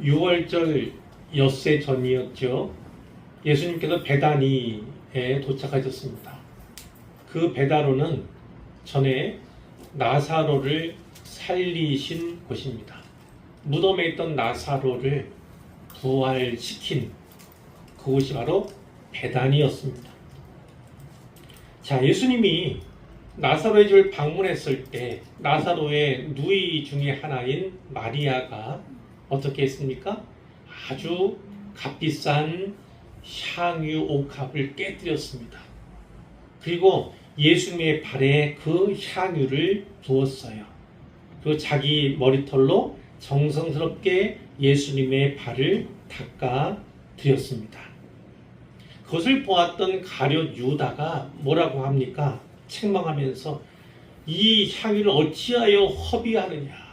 6월절 엿새 전이었죠. 예수님께서 베다니에 도착하셨습니다. 그 베다로는 전에 나사로를 살리신 곳입니다. 무덤에 있던 나사로를 부활시킨 그곳이 바로 베다니였습니다. 자, 예수님이 나사로의 집을 방문했을 때 나사로의 누이 중에 하나인 마리아가 어떻게 했습니까? 아주 값비싼 향유 옥합을 깨뜨렸습니다. 그리고 예수님의 발에 그 향유를 부었어요. 그리고 자기 머리털로 정성스럽게 예수님의 발을 닦아 드렸습니다. 그것을 보았던 가룟 유다가 뭐라고 합니까? 책망하면서 이 향유를 어찌하여 허비하느냐.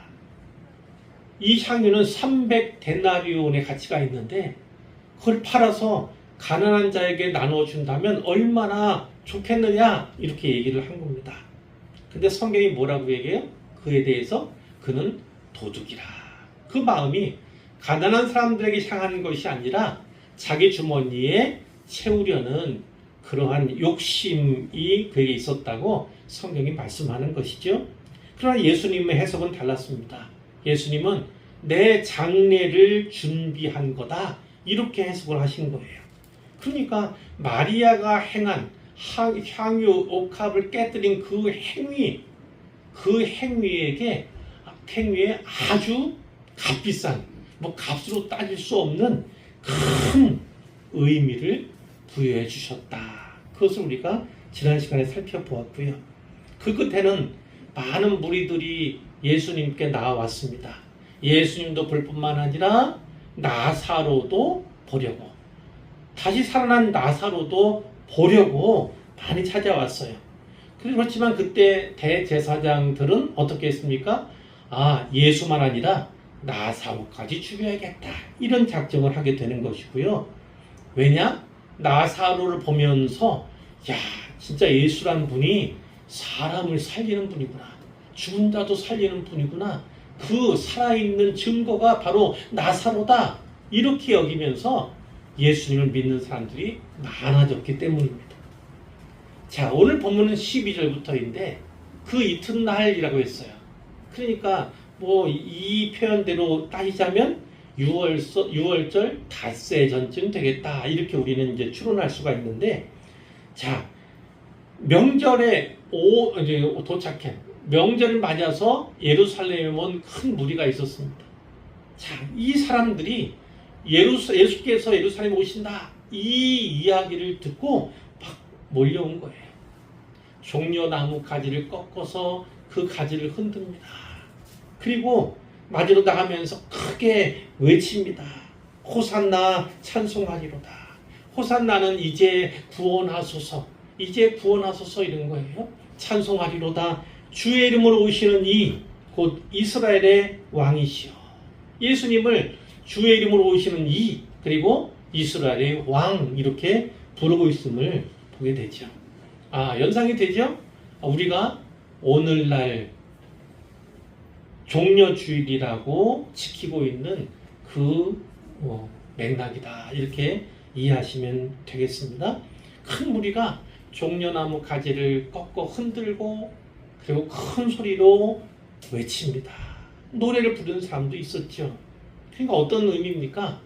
이 향유는 300데나리온의 가치가 있는데 그걸 팔아서 가난한 자에게 나눠준다면 얼마나 좋겠느냐 이렇게 얘기를 한 겁니다. 근데 성경이 뭐라고 얘기해요? 그에 대해서 그는 도둑이라. 그 마음이 가난한 사람들에게 향하는 것이 아니라 자기 주머니에 채우려는 그러한 욕심이 그에게 있었다고 성경이 말씀하는 것이죠. 그러나 예수님의 해석은 달랐습니다. 예수님은 내 장례를 준비한 거다 이렇게 해석을 하신 거예요. 그러니까 마리아가 행한 향유 옥합을 깨뜨린 그 행위에 아주 값비싼 값으로 따질 수 없는 큰 의미를 부여해 주셨다. 그것을 우리가 지난 시간에 살펴보았고요. 그 끝에는 많은 무리들이 예수님께 나와왔습니다. 예수님도 볼 뿐만 아니라 나사로도 보려고, 다시 살아난 나사로도 보려고 많이 찾아왔어요. 그렇지만 그때 대제사장들은 어떻게 했습니까? 예수만 아니라 나사로까지 죽여야겠다. 이런 작정을 하게 되는 것이고요. 왜냐? 나사로를 보면서 진짜 예수란 분이 사람을 살리는 분이구나. 죽은 자도 살리는 분이구나. 그 살아있는 증거가 바로 나사로다. 이렇게 여기면서 예수님을 믿는 사람들이 많아졌기 때문입니다. 자, 오늘 본문은 12절부터인데 그 이튿날이라고 했어요. 그러니까 이 표현대로 따지자면 6월절 닷새 전쯤 되겠다. 이렇게 우리는 이제 추론할 수가 있는데, 자, 명절에 이제 도착해. 명절을 맞아서 예루살렘에 온 큰 무리가 있었습니다. 자, 이 사람들이 예수께서 예루살렘에 오신다. 이 이야기를 듣고 막 몰려온 거예요. 종려나무 가지를 꺾어서 그 가지를 흔듭니다. 그리고 맞으러 나가면서 크게 외칩니다. 호산나 찬송하리로다. 호산나는 이제 구원하소서, 이제 구원하소서 이런 거예요. 찬송하리로다. 주의 이름으로 오시는 이 곧 이스라엘의 왕이시여. 예수님을 주의 이름으로 오시는 이 그리고 이스라엘의 왕 이렇게 부르고 있음을 보게 되죠. 연상이 되죠? 우리가 오늘날 종려주일이라고 지키고 있는 그 맥락이다. 이렇게 이해하시면 되겠습니다. 큰 무리가 종려나무 가지를 꺾어 흔들고 그리고 큰 소리로 외칩니다. 노래를 부르는 사람도 있었죠. 그러니까 어떤 의미입니까?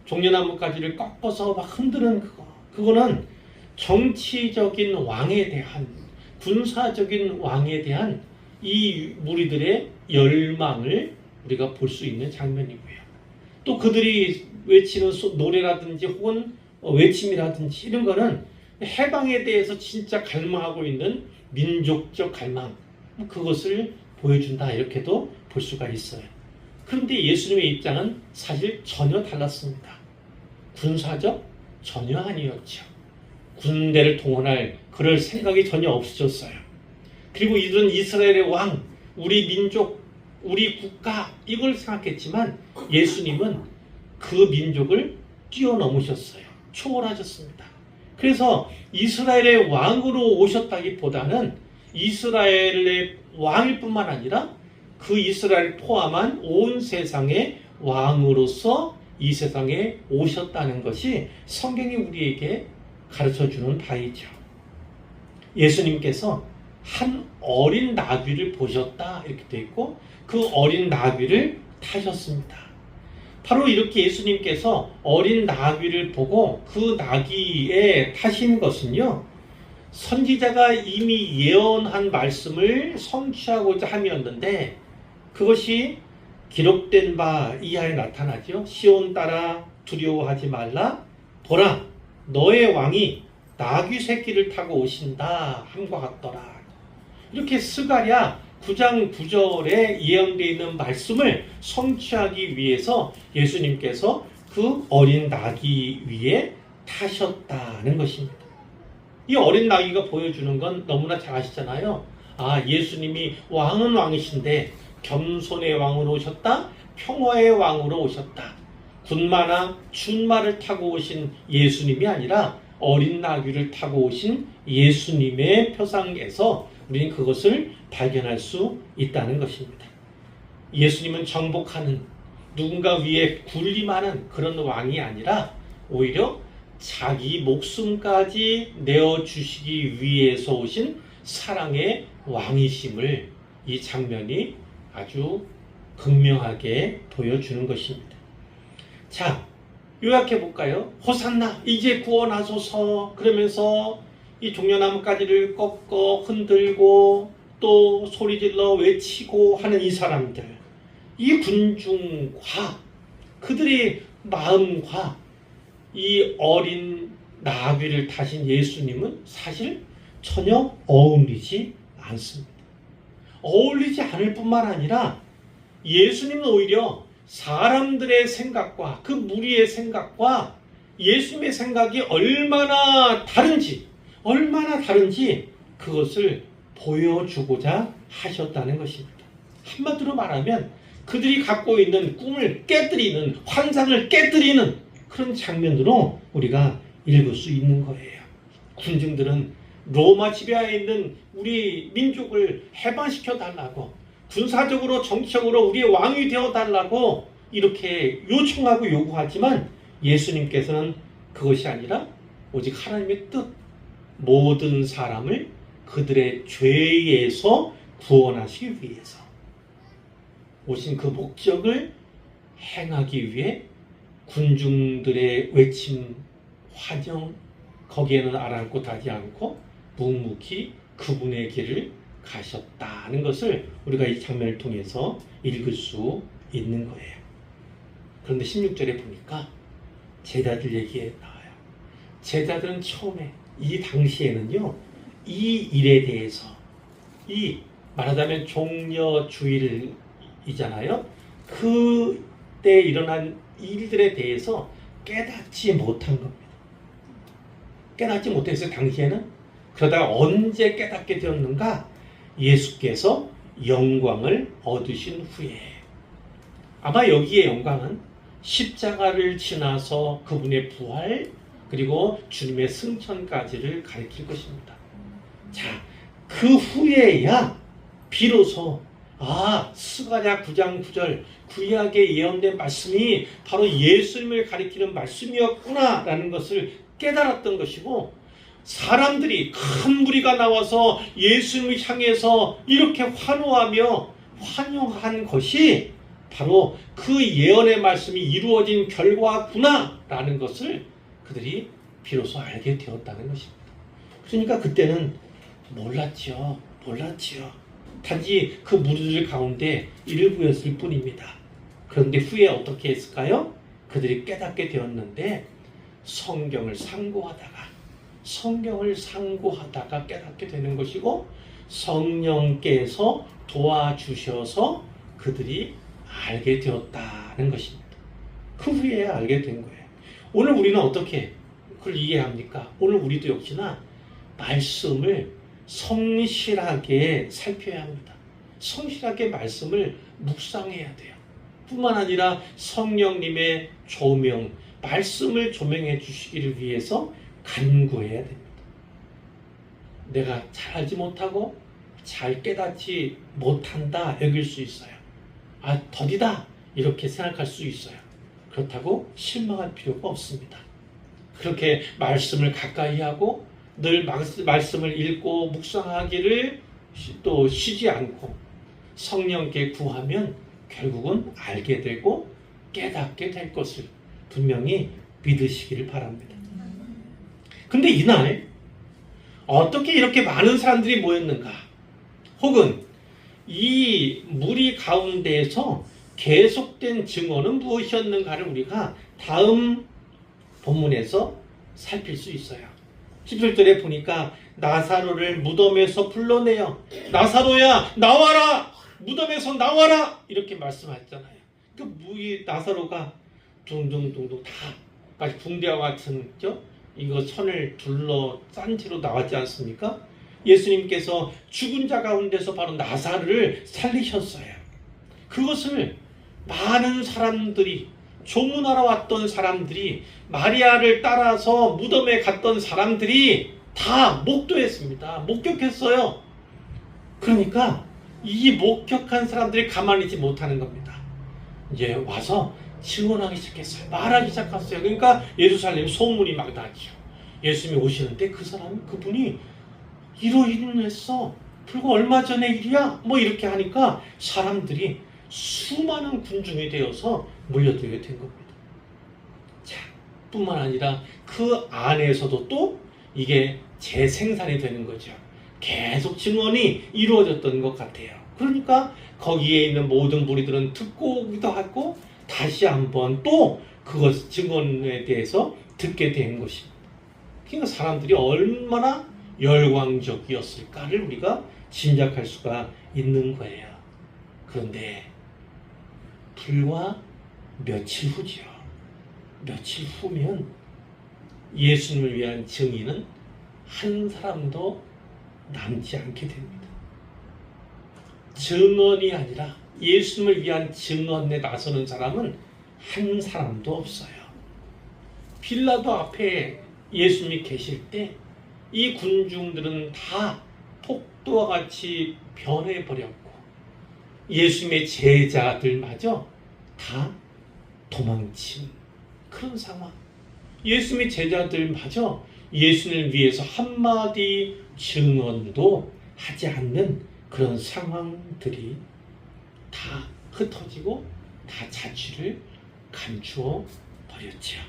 종려나무 가지를 꺾어서 막 흔드는 그거는 정치적인 왕에 대한, 군사적인 왕에 대한 이 무리들의 열망을 우리가 볼 수 있는 장면이고요. 또 그들이 외치는 노래라든지 혹은 외침이라든지 이런 거는 해방에 대해서 진짜 갈망하고 있는 민족적 갈망, 그것을 보여준다 이렇게도 볼 수가 있어요. 그런데 예수님의 입장은 사실 전혀 달랐습니다. 군사적? 전혀 아니었죠. 군대를 동원할 그럴 생각이 전혀 없으셨어요. 그리고 이들은 이스라엘의 왕, 우리 민족, 우리 국가 이걸 생각했지만 예수님은 그 민족을 뛰어넘으셨어요. 초월하셨습니다. 그래서 이스라엘의 왕으로 오셨다기보다는 이스라엘의 왕일 뿐만 아니라 그 이스라엘을 포함한 온 세상의 왕으로서 이 세상에 오셨다는 것이 성경이 우리에게 가르쳐주는 바이죠. 예수님께서 한 어린 나귀를 보셨다 이렇게 되어 있고 그 어린 나귀를 타셨습니다. 바로 이렇게 예수님께서 어린 나귀를 보고 그 나귀에 타신 것은요, 선지자가 이미 예언한 말씀을 성취하고자 함이었는데 그것이 기록된 바 이하에 나타나죠. 시온 딸아 두려워하지 말라. 보라 너의 왕이 나귀 새끼를 타고 오신다 함과 같더라. 이렇게 스가랴 9장 9절에 예언되어 있는 말씀을 성취하기 위해서 예수님께서 그 어린 나귀 위에 타셨다는 것입니다. 이 어린 나귀가 보여주는 건 너무나 잘 아시잖아요. 예수님이 왕은 왕이신데 겸손의 왕으로 오셨다, 평화의 왕으로 오셨다. 군마나 준마를 타고 오신 예수님이 아니라 어린 나귀를 타고 오신 예수님의 표상에서 우리는 그것을 발견할 수 있다는 것입니다. 예수님은 정복하는, 누군가 위에 군림하는 그런 왕이 아니라 오히려 자기 목숨까지 내어주시기 위해서 오신 사랑의 왕이심을 이 장면이 아주 극명하게 보여주는 것입니다. 자, 요약해 볼까요? 호산나 이제 구원하소서 그러면서 이 종려나무 가지를 꺾어 흔들고 또 소리질러 외치고 하는 이 사람들, 이 군중과 그들의 마음과 이 어린 나귀를 타신 예수님은 사실 전혀 어울리지 않습니다. 어울리지 않을 뿐만 아니라 예수님은 오히려 사람들의 생각과 그 무리의 생각과 예수님의 생각이 얼마나 다른지 그것을 보여주고자 하셨다는 것입니다. 한마디로 말하면 그들이 갖고 있는 꿈을 깨뜨리는, 환상을 깨뜨리는 그런 장면으로 우리가 읽을 수 있는 거예요. 군중들은 로마 지배하에 있는 우리 민족을 해방시켜 달라고, 군사적으로 정치적으로 우리의 왕이 되어 달라고 이렇게 요청하고 요구하지만 예수님께서는 그것이 아니라 오직 하나님의 뜻, 모든 사람을 그들의 죄에서 구원하시기 위해서 오신 그 목적을 행하기 위해 군중들의 외침, 환영 거기에는 아랑곳하지 않고 묵묵히 그분의 길을 가셨다는 것을 우리가 이 장면을 통해서 읽을 수 있는 거예요. 그런데 16절에 보니까 제자들 얘기에 나와요. 제자들은 처음에 이 당시에는요, 이 일에 대해서, 이 말하자면 종려주일이잖아요. 그때 일어난 일들에 대해서 깨닫지 못한 겁니다. 깨닫지 못했어요, 당시에는. 그러다가 언제 깨닫게 되었는가? 예수께서 영광을 얻으신 후에. 아마 여기에 영광은 십자가를 지나서 그분의 부활, 그리고 주님의 승천까지를 가리킬 것입니다. 자, 그 후에야 비로소 스가랴 9장 9절 구약에 예언된 말씀이 바로 예수님을 가리키는 말씀이었구나 라는 것을 깨달았던 것이고, 사람들이 큰 무리가 나와서 예수님을 향해서 이렇게 환호하며 환영한 것이 바로 그 예언의 말씀이 이루어진 결과구나 라는 것을 그들이 비로소 알게 되었다는 것입니다. 그러니까 그때는 몰랐지요. 단지 그 무리들 가운데 일부였을 뿐입니다. 그런데 후에 어떻게 했을까요? 그들이 깨닫게 되었는데 성경을 상고하다가 깨닫게 되는 것이고, 성령께서 도와주셔서 그들이 알게 되었다는 것입니다. 그 후에 알게 된 거예요. 오늘 우리는 어떻게 그걸 이해합니까? 오늘 우리도 역시나 말씀을 성실하게 살펴야 합니다. 성실하게 말씀을 묵상해야 돼요. 뿐만 아니라 성령님의 조명, 말씀을 조명해 주시기를 위해서 간구해야 됩니다. 내가 잘 알지 못하고 잘 깨닫지 못한다 여길 수 있어요. 더디다 이렇게 생각할 수 있어요. 그렇다고 실망할 필요가 없습니다. 그렇게 말씀을 가까이 하고 늘 말씀을 읽고 묵상하기를 또 쉬지 않고 성령께 구하면 결국은 알게 되고 깨닫게 될 것을 분명히 믿으시기를 바랍니다. 근데 이날 어떻게 이렇게 많은 사람들이 모였는가? 혹은 이 무리 가운데에서 계속된 증언은 무엇이었는가를 우리가 다음 본문에서 살필 수 있어요. 17절에 보니까 나사로를 무덤에서 불러내요. 나사로야 나와라! 무덤에서 나와라! 이렇게 말씀하셨잖아요. 이 나사로가 둥둥둥둥 다 마치 붕대와 같은 이거 선을 둘러 싼 채로 나왔지 않습니까? 예수님께서 죽은 자 가운데서 바로 나사로를 살리셨어요. 그것을 많은 사람들이 조문하러 왔던 사람들이 마리아를 따라서 무덤에 갔던 사람들이 다 목도했습니다. 목격했어요. 그러니까 이 목격한 사람들이 가만히 있지 못하는 겁니다. 이제 와서 증언하기 시작했어요. 말하기 시작했어요. 그러니까 예루살렘 소문이 막 나죠. 예수님이 오시는데 그분이 이러이러 했어. 불과 얼마 전의 일이야. 뭐 이렇게 하니까 사람들이 수많은 군중이 되어서 몰려들게 된 겁니다. 자, 뿐만 아니라 그 안에서도 또 이게 재생산이 되는 거죠. 계속 증언이 이루어졌던 것 같아요. 그러니까 거기에 있는 모든 무리들은 듣고 오기도 하고 다시 한번 또 그것 증언에 대해서 듣게 된 것입니다. 그러니까 사람들이 얼마나 열광적이었을까를 우리가 짐작할 수가 있는 거예요. 그런데 불과 며칠 후죠. 며칠 후면 예수님을 위한 증인은 한 사람도 남지 않게 됩니다. 증언이 아니라 예수님을 위한 증언에 나서는 사람은 한 사람도 없어요. 빌라도 앞에 예수님이 계실 때 이 군중들은 다 폭도와 같이 변해버렸고 예수님의 제자들마저 다 도망친 그런 상황. 예수님의 제자들마저 예수님을 위해서 한마디 증언도 하지 않는 그런 상황들이 다 흩어지고 다 자취를 감추어 버렸죠.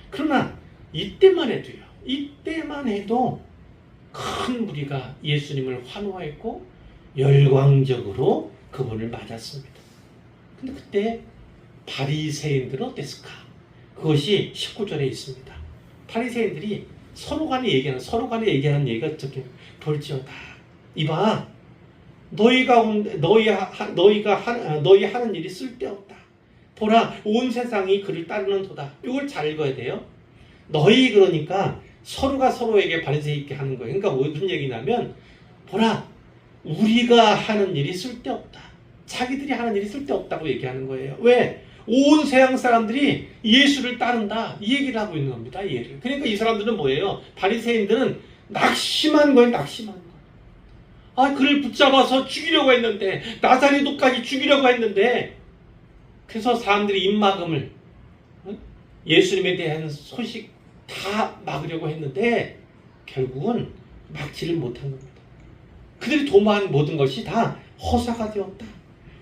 그러나 이때만 해도 큰 무리가 예수님을 환호했고 열광적으로 그분을 맞았습니다. 근데 그때 바리새인들은 어땠을까? 그것이 19절에 있습니다. 바리새인들이 서로 간에 얘기하는 얘기가 어떻게 볼지어다. 이봐, 너희 하는 일이 쓸데없다. 보라, 온 세상이 그를 따르는도다. 이걸 잘 읽어야 돼요. 너희 그러니까 서로가 서로에게 바리새인께 하는 거예요. 그러니까 무슨 얘기냐면 보라, 우리가 하는 일이 쓸데없다. 자기들이 하는 일이 쓸데없다고 얘기하는 거예요. 왜? 온 세상 사람들이 예수를 따른다. 이 얘기를 하고 있는 겁니다. 얘를. 그러니까 이 사람들은 뭐예요? 바리새인들은 낙심한 거예요. 그를 붙잡아서 죽이려고 했는데, 나사렛까지 죽이려고 했는데, 그래서 사람들이 입막음을 예수님에 대한 소식 다 막으려고 했는데 결국은 막지를 못한 겁니다. 그들이 도모한 모든 것이 다 허사가 되었다.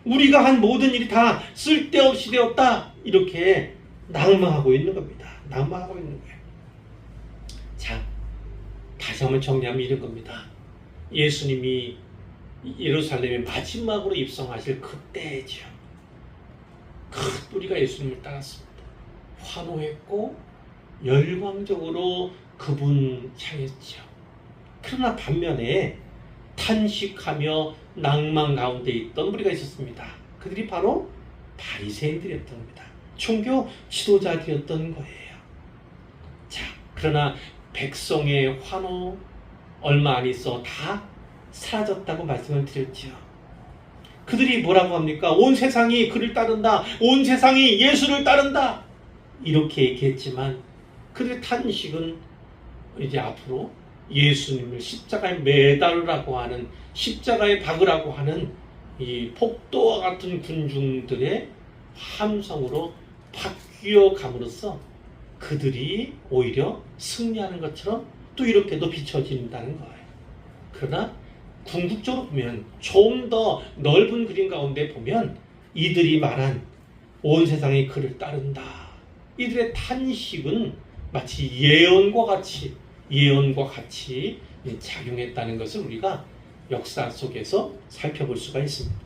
우리가 한 모든 일이 다 쓸데없이 되었다. 이렇게 낙망하고 있는 겁니다. 낙망하고 있는 거예요. 자, 다시 한번 정리하면 이런 겁니다. 예수님이 예루살렘에 마지막으로 입성하실 그때죠. 큰 무리가 예수님을 따랐습니다. 환호했고 열광적으로 그분 향했죠. 그러나 반면에 탄식하며 낭만 가운데 있던 무리가 있었습니다. 그들이 바로 바리새인들이었던 겁니다. 종교 지도자들이었던 거예요. 자, 그러나 백성의 환호 얼마 안 있어 다 사라졌다고 말씀을 드렸죠. 그들이 뭐라고 합니까? 온 세상이 그를 따른다. 온 세상이 예수를 따른다. 이렇게 얘기했지만 그들의 탄식은 이제 앞으로 예수님을 십자가에 매달으라고 하는, 십자가에 박으라고 하는 이 폭도와 같은 군중들의 함성으로 바뀌어 감으로써 그들이 오히려 승리하는 것처럼 또 이렇게도 비춰진다는 거예요. 그러나 궁극적으로 보면 좀 더 넓은 그림 가운데 보면 이들이 말한 온 세상이 그를 따른다. 이들의 탄식은 마치 예언과 같이 작용했다는 것을 우리가 역사 속에서 살펴볼 수가 있습니다.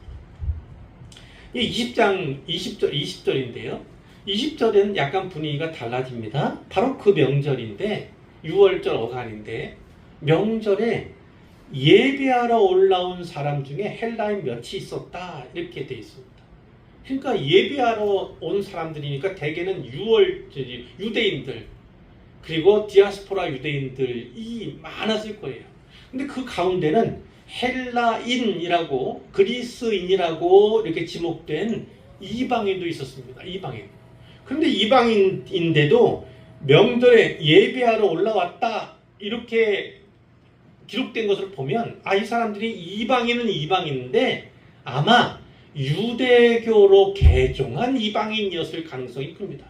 20장 20절인데요. 20절에는 약간 분위기가 달라집니다. 바로 그 명절인데 6월절 어간인데 명절에 예배하러 올라온 사람 중에 헬라인 몇이 있었다 이렇게 되어 있습니다. 그러니까 예배하러 온 사람들이니까 대개는 유대인들 그리고 디아스포라 유대인들이 많았을 거예요. 근데 그 가운데는 헬라인이라고 그리스인이라고 이렇게 지목된 이방인도 있었습니다. 이방인. 그런데 이방인인데도 명절에 예배하러 올라왔다 이렇게 기록된 것을 보면 이 사람들이 이방인은 이방인인데 아마 유대교로 개종한 이방인이었을 가능성이 큽니다.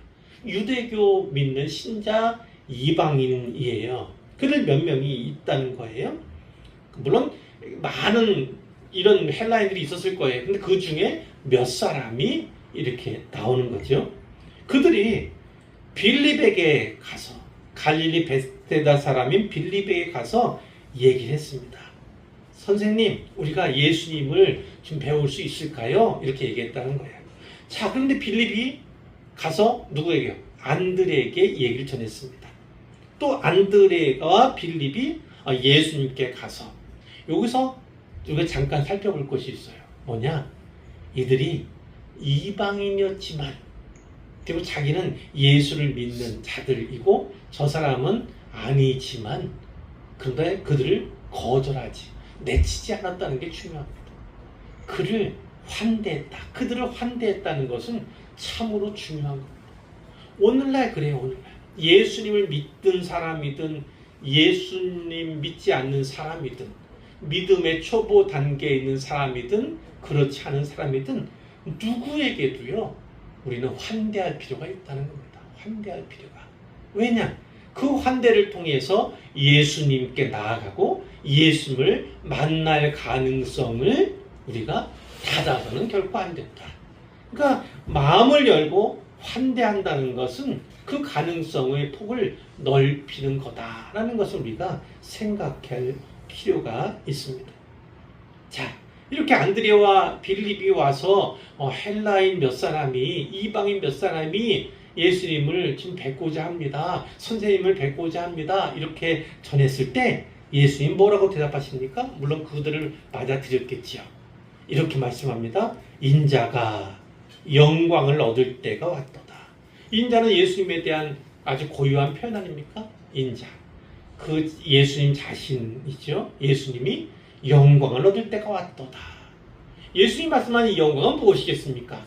유대교 믿는 신자 이방인이에요. 그들 몇 명이 있다는 거예요. 물론 많은 이런 헬라인들이 있었을 거예요. 근데 그 중에 몇 사람이 이렇게 나오는 거죠. 그들이 빌립에게 가서 갈릴리 베세다 사람인 빌립에게 가서 얘기를 했습니다. 선생님, 우리가 예수님을 좀 배울 수 있을까요? 이렇게 얘기했다는 거예요. 자, 그런데 빌립이 가서 누구에게요? 안드레에게 얘기를 전했습니다. 또 안드레와 빌립이 예수님께 가서 여기서 우리가 잠깐 살펴볼 것이 있어요. 뭐냐? 이들이 이방인이었지만 그리고 자기는 예수를 믿는 자들이고 저 사람은 아니지만 그런데 그들을 거절하지 내치지 않았다는 게 중요합니다. 그를 환대했다. 그들을 환대했다는 것은 참으로 중요한 겁니다. 오늘날 그래요. 오늘날 예수님을 믿든 사람이든 예수님 믿지 않는 사람이든 믿음의 초보 단계에 있는 사람이든 그렇지 않은 사람이든 누구에게도요 우리는 환대할 필요가 있다는 겁니다. 환대할 필요가. 왜냐? 그 환대를 통해서 예수님께 나아가고 예수님을 만날 가능성을 우리가 닫아서는 결코 안 된다. 그러니까 마음을 열고 환대한다는 것은 그 가능성의 폭을 넓히는 거다라는 것을 우리가 생각할 필요가 있습니다. 자, 이렇게 안드레와 빌립이 와서 헬라인 몇 사람이 이방인 몇 사람이 예수님을 지금 뵙고자 합니다. 선생님을 뵙고자 합니다. 이렇게 전했을 때 예수님 뭐라고 대답하십니까? 물론 그들을 맞아들였겠지요. 이렇게 말씀합니다. 인자가 영광을 얻을 때가 왔도다. 인자는 예수님에 대한 아주 고유한 표현 아닙니까? 인자. 그 예수님 자신이죠. 예수님이 영광을 얻을 때가 왔도다. 예수님 말씀하는 이 영광은 무엇이겠습니까?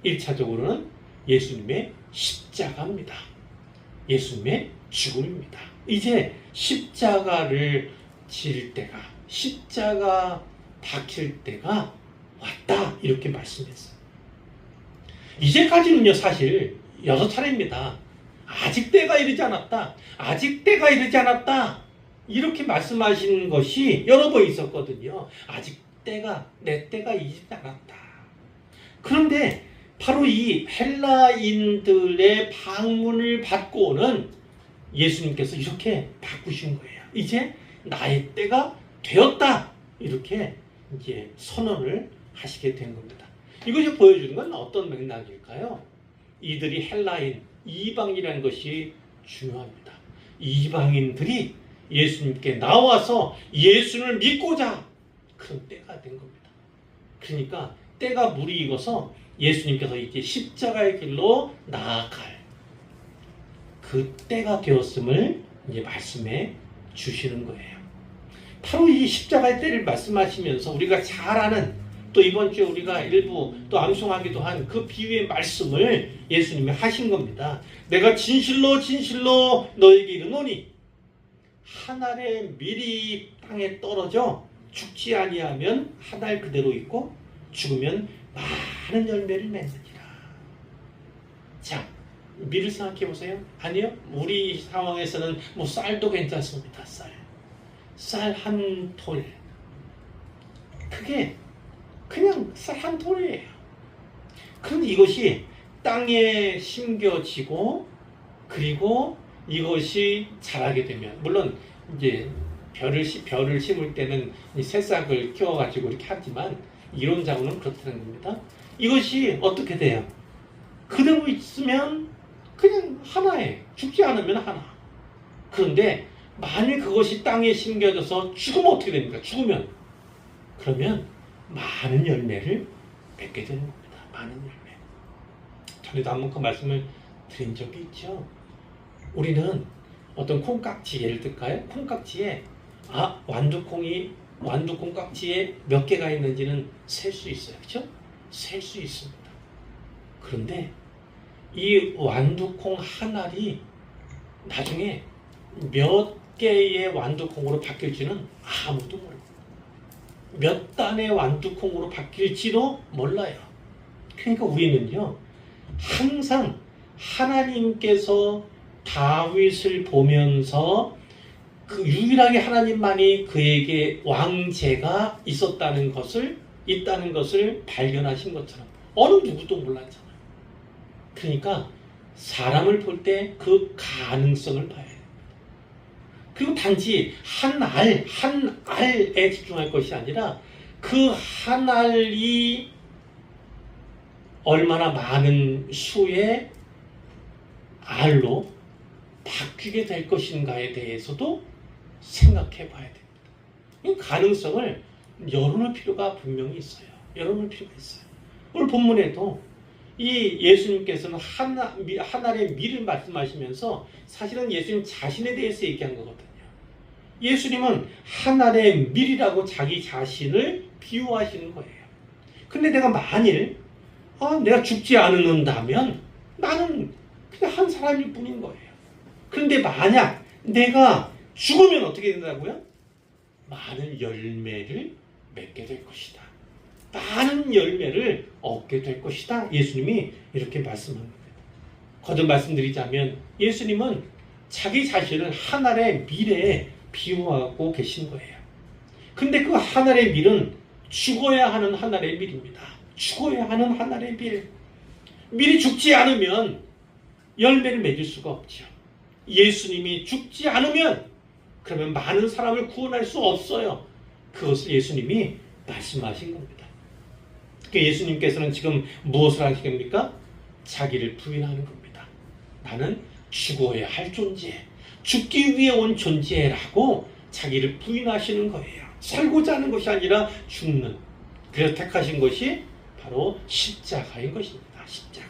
1차적으로는 예수님의 십자가입니다. 예수님의 죽음입니다. 이제 십자가를 질 때가, 십자가 박힐 때가 왔다. 이렇게 말씀했어요. 이제까지는요, 사실 6차례입니다. 아직 때가 이르지 않았다. 아직 때가 이르지 않았다. 이렇게 말씀하시는 것이 여러 번 있었거든요. 아직 내 때가 이르지 않았다. 그런데 바로 이 헬라인들의 방문을 받고 오는 예수님께서 이렇게 바꾸신 거예요. 이제 나의 때가 되었다. 이렇게 이제 선언을 하시게 된 겁니다. 이것이 보여주는 건 어떤 맥락일까요? 이들이 헬라인, 이방이라는 것이 중요합니다. 이방인들이 예수님께 나와서 예수를 믿고자 그런 때가 된 겁니다. 그러니까 때가 무르익어서 예수님께서 이제 십자가의 길로 나아갈 그 때가 되었음을 이제 말씀해 주시는 거예요. 바로 이 십자가의 때를 말씀하시면서 우리가 잘 아는 또 이번 주에 우리가 일부 또 암송하기도 한 그 비유의 말씀을 예수님이 하신 겁니다. 내가 진실로 진실로 너에게 이르노니 한 알의 밀이 땅에 떨어져 죽지 아니하면 한 알 그대로 있고 죽으면 많은 열매를 맺느니라. 자, 밀을 생각해 보세요. 아니요. 우리 상황에서는 뭐 쌀도 괜찮습니다. 쌀 한 톨. 그게 그냥 쌀 한 톨이에요. 그런데 이것이 땅에 심겨지고 그리고 이것이 자라게 되면, 물론 이제 벼를 심을 때는 이 새싹을 키워가지고 이렇게 하지만 이론상으로는 그렇다는 겁니다. 이것이 어떻게 돼요? 그대로 있으면 그냥 하나에, 죽지 않으면 하나. 그런데 만일 그것이 땅에 심겨져서 죽으면 어떻게 됩니까? 죽으면, 그러면 많은 열매를 맺게 되는 겁니다. 많은 열매. 전에도 한번 그 말씀을 드린 적이 있죠. 우리는 어떤 콩깍지, 예를 들까요? 콩깍지에 완두콩 깍지에 몇 개가 있는지는 셀 수 있어요. 그렇죠? 셀 수 있습니다. 그런데 이 완두콩 한 알이 나중에 몇 개의 완두콩으로 바뀔지는 아무도 몰라요. 몇 단의 완두콩으로 바뀔지도 몰라요. 그러니까 우리는요, 항상 하나님께서 다윗을 보면서 그 유일하게 하나님만이 그에게 왕제가 있다는 것을 발견하신 것처럼 어느 누구도 몰랐잖아요. 그러니까 사람을 볼 때 그 가능성을 봐야 돼요. 그리고 단지 한 알에 집중할 것이 아니라 그 한 알이 얼마나 많은 수의 알로 바뀌게 될 것인가에 대해서도 생각해 봐야 됩니다. 이 가능성을 열어놓을 필요가 분명히 있어요. 열어놓을 필요가 있어요. 오늘 본문에도 이 예수님께서는 한 알의 밀을 말씀하시면서 사실은 예수님 자신에 대해서 얘기한 거거든요. 예수님은 한 알의 밀이라고 자기 자신을 비유하시는 거예요. 근데 내가 만일 내가 죽지 않는다면 나는 그냥 한 사람일 뿐인 거예요. 그런데 만약 내가 죽으면 어떻게 된다고요? 많은 열매를 맺게 될 것이다. 많은 열매를 얻게 될 것이다. 예수님이 이렇게 말씀합니다. 거듭 말씀드리자면 예수님은 자기 자신을 한 알의 밀에 비유하고 계신 거예요. 근데 그 한 알의 밀은 죽어야 하는 한 알의 밀입니다. 죽어야 하는 한 알의 밀. 밀이 죽지 않으면 열매를 맺을 수가 없죠. 예수님이 죽지 않으면 그러면 많은 사람을 구원할 수 없어요. 그것을 예수님이 말씀하신 겁니다. 예수님께서는 지금 무엇을 하신 겁니까? 자기를 부인하는 겁니다. 나는 죽어야 할 존재, 죽기 위해 온 존재라고 자기를 부인하시는 거예요. 살고자 하는 것이 아니라 죽는. 그래서 택하신 것이 바로 십자가인 것입니다. 십자가.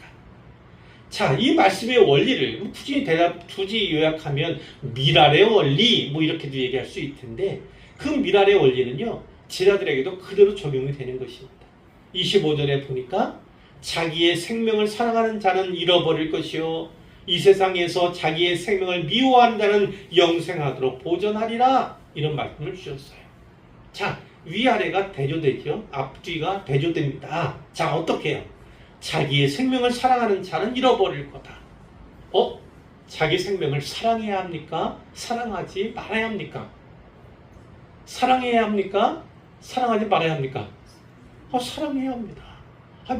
자, 이 말씀의 원리를 굳이 요약하면 미랄의 원리 뭐 이렇게도 얘기할 수 있을 텐데, 그 미랄의 원리는요, 제자들에게도 그대로 적용이 되는 것입니다. 25절에 보니까 자기의 생명을 사랑하는 자는 잃어버릴 것이요 이 세상에서 자기의 생명을 미워하는 자는 영생하도록 보존하리라, 이런 말씀을 주셨어요. 자, 위아래가 대조되죠. 앞뒤가 대조됩니다. 자, 어떻게 해요? 자기의 생명을 사랑하는 자는 잃어버릴 거다. 자기 생명을 사랑해야 합니까? 사랑하지 말아야 합니까? 사랑해야 합니까? 사랑하지 말아야 합니까? 사랑해야 합니다.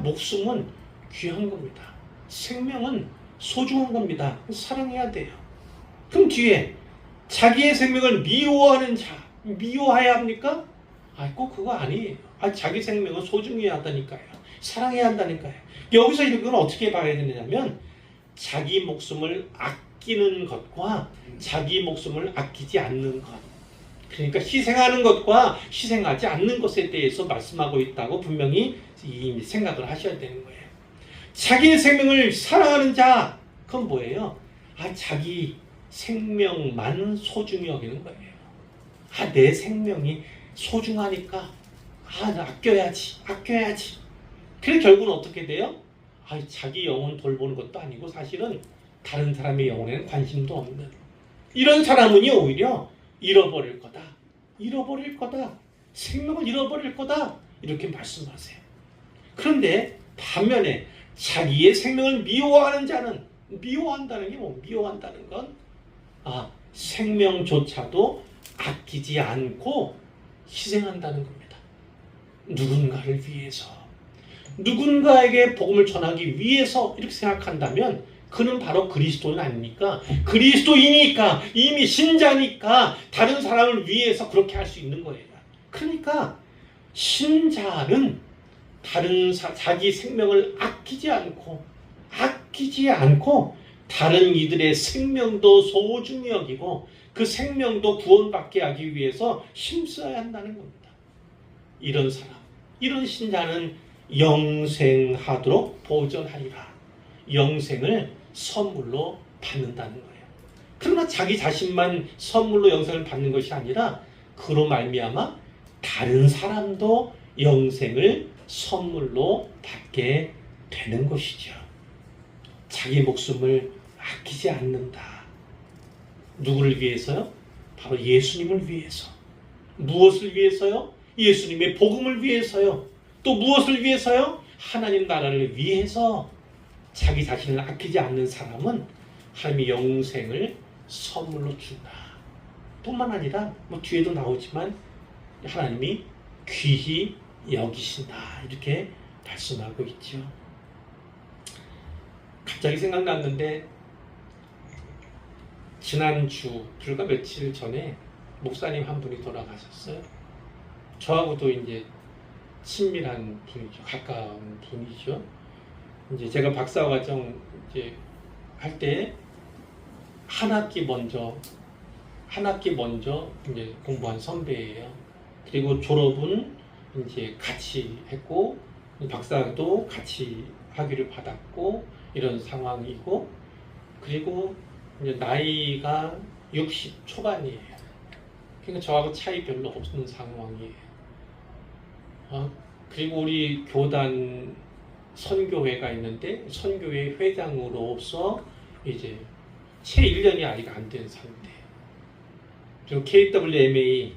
목숨은 귀한 겁니다. 생명은 소중한 겁니다. 사랑해야 돼요. 그럼 뒤에 자기의 생명을 미워하는 자, 미워해야 합니까? 꼭 그거 아니에요. 자기 생명은 소중히 하다니까요. 사랑해야 한다니까요. 여기서 이건 어떻게 봐야 되느냐면 자기 목숨을 아끼는 것과 자기 목숨을 아끼지 않는 것, 그러니까 희생하는 것과 희생하지 않는 것에 대해서 말씀하고 있다고 분명히 생각을 하셔야 되는 거예요. 자기의 생명을 사랑하는 자, 그건 뭐예요? 자기 생명만 소중히 여기는 거예요. 내 생명이 소중하니까 아껴야지. 그래서 결국은 어떻게 돼요? 자기 영혼 돌보는 것도 아니고 사실은 다른 사람의 영혼에는 관심도 없는 이런 사람은요, 오히려 잃어버릴 거다. 생명을 잃어버릴 거다. 이렇게 말씀하세요. 그런데 반면에 자기의 생명을 미워하는 자는, 미워한다는 게 뭐, 미워한다는 건 생명조차도 아끼지 않고 희생한다는 겁니다. 누군가를 위해서, 누군가에게 복음을 전하기 위해서 이렇게 생각한다면 그는 바로 그리스도인 아닙니까? 그리스도이니까, 이미 신자니까 다른 사람을 위해서 그렇게 할 수 있는 거예요. 그러니까 신자는 자기 생명을 아끼지 않고 다른 이들의 생명도 소중히 여기고 그 생명도 구원받게 하기 위해서 힘써야 한다는 겁니다. 이런 사람, 이런 신자는 영생하도록 보전하리라. 영생을 선물로 받는다는 거예요. 그러나 자기 자신만 선물로 영생을 받는 것이 아니라 그로 말미암아 다른 사람도 영생을 선물로 받게 되는 것이죠. 자기 목숨을 아끼지 않는다. 누구를 위해서요? 바로 예수님을 위해서. 무엇을 위해서요? 예수님의 복음을 위해서요. 또 무엇을 위해서요? 하나님 나라를 위해서. 자기 자신을 아끼지 않는 사람은 하나님의 영생을 선물로 준다. 뿐만 아니라 뒤에도 나오지만 하나님이 귀히 여기신다. 이렇게 말씀하고 있죠. 갑자기 생각났는데 지난주 불과 며칠 전에 목사님 한 분이 돌아가셨어요. 저하고도 이제 친밀한 분이죠. 가까운 분이죠. 이제 제가 박사과정 이제 할 때 한 학기 먼저 이제 공부한 선배예요. 그리고 졸업은 이제 같이 했고 박사도 같이 학위를 받았고 이런 상황이고, 그리고 이제 나이가 60 초반이에요. 그러니까 저하고 차이 별로 없는 상황이에요. 그리고 우리 교단 선교회가 있는데 선교회 회장으로서 이제 채 1년이 아직 안 된 상태. 그리고 KWMA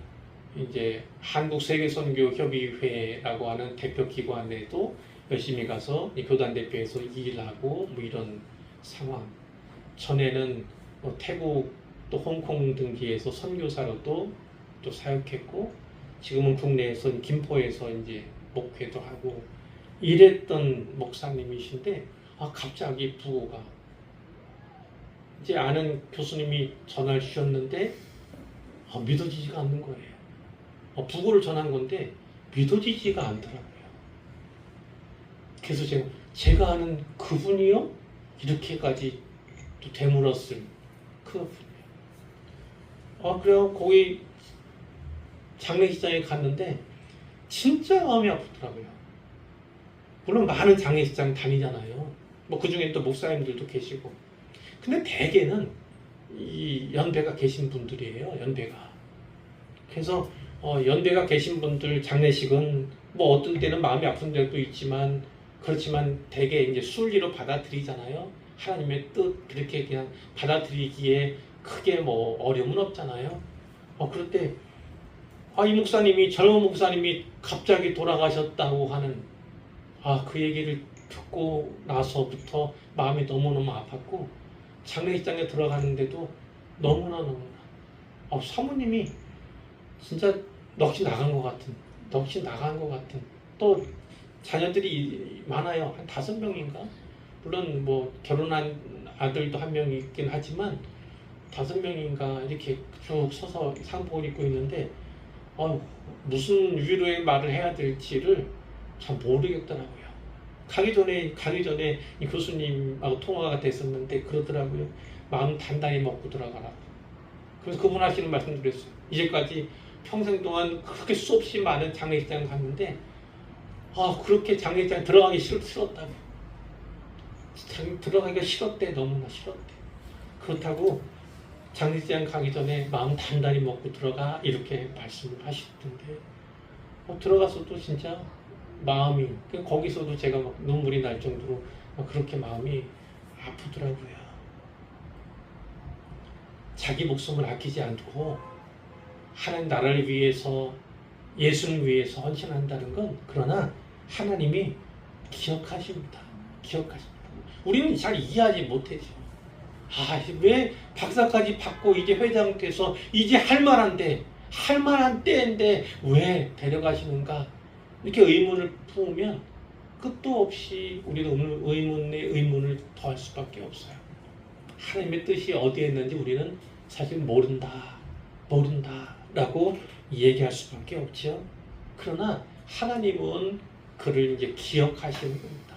이제 한국세계선교협의회라고 하는 대표 기관에도 열심히 가서 교단 대표에서 일하고 뭐 이런 상황. 전에는 태국 또 홍콩 등지에서 선교사로도 또 사역했고, 지금은 국내에서 김포에서 이제 목회도 하고 이랬던 목사님이신데 갑자기 부고가, 이제 아는 교수님이 전화를 주셨는데 믿어지지가 않는 거예요. 부고를 전한 건데 믿어지지가 않더라고요. 그래서 제가 아는 그분이요? 이렇게까지 또 되물었을 그분이에요. 그래요. 거기 장례식장에 갔는데 진짜 마음이 아프더라고요. 물론 많은 장례식장 다니잖아요. 그 중에 또 목사님들도 계시고. 근데 대개는 이 연배가 계신 분들이에요. 연배가. 그래서 연배가 계신 분들 장례식은 어떤 때는 마음이 아픈 데도 있지만, 그렇지만 대개 이제 순리로 받아들이잖아요. 하나님의 뜻 그렇게 그냥 받아들이기에 크게 어려움은 없잖아요. 그럴 때 이 목사님이, 젊은 목사님이 갑자기 돌아가셨다고 하는 그 얘기를 듣고 나서부터 마음이 너무너무 아팠고, 장례식장에 들어가는데도 너무나 사모님이 진짜 넋이 나간 것 같은, 또 자녀들이 많아요. 한 5명인가? 물론 결혼한 아들도 한 명 있긴 하지만 5명인가 이렇게 쭉 서서 상복을 입고 있는데 무슨 위로의 말을 해야 될지를 잘 모르겠더라고요. 가기 전에 이 교수님하고 통화가 됐었는데 그러더라고요. 마음 단단히 먹고 들어가라. 그래서 그분 하시는 말씀 드렸어요. 이제까지 평생 동안 그렇게 수없이 많은 장례식장 갔는데 그렇게 장례식장 들어가기 싫었다고. 들어가기가 싫었대. 너무나 싫었대. 그렇다고 장례식장 가기 전에 마음 단단히 먹고 들어가 이렇게 말씀을 하시던데 들어가서도 진짜 마음이, 거기서도 제가 눈물이 날 정도로 그렇게 마음이 아프더라고요. 자기 목숨을 아끼지 않고 하나님 나라를 위해서, 예수를 위해서 헌신한다는 건, 그러나 하나님이 기억하십니다. 기억하십니다. 우리는 잘 이해하지 못하죠. 왜 박사까지 받고 이제 회장 돼서 이제 할 만한 때인데 왜 데려가시는가? 이렇게 의문을 품으면 끝도 없이 우리는 오늘 의문에 의문을 더할 수밖에 없어요. 하나님의 뜻이 어디에 있는지 우리는 사실 모른다라고 얘기할 수밖에 없죠. 그러나 하나님은 그를 이제 기억하시는 겁니다.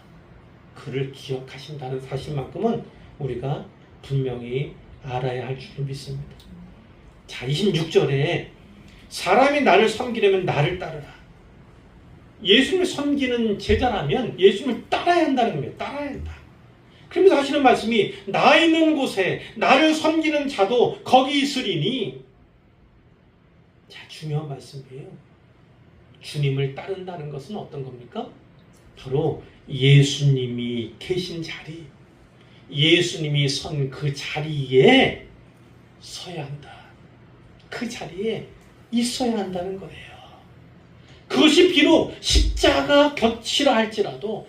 그를 기억하신다는 사실만큼은 우리가 분명히 알아야 할 줄 믿습니다. 자, 26절에 사람이 나를 섬기려면 나를 따르라. 예수님을 섬기는 제자라면 예수님을 따라야 한다는 겁니다. 따라야 한다. 그러면서 하시는 말씀이 나 있는 곳에 나를 섬기는 자도 거기 있으리니. 자, 중요한 말씀이에요. 주님을 따른다는 것은 어떤 겁니까? 바로 예수님이 계신 자리, 예수님이 선 그 자리에 서야 한다. 그 자리에 있어야 한다는 거예요. 그것이 비록 십자가 곁이라 할지라도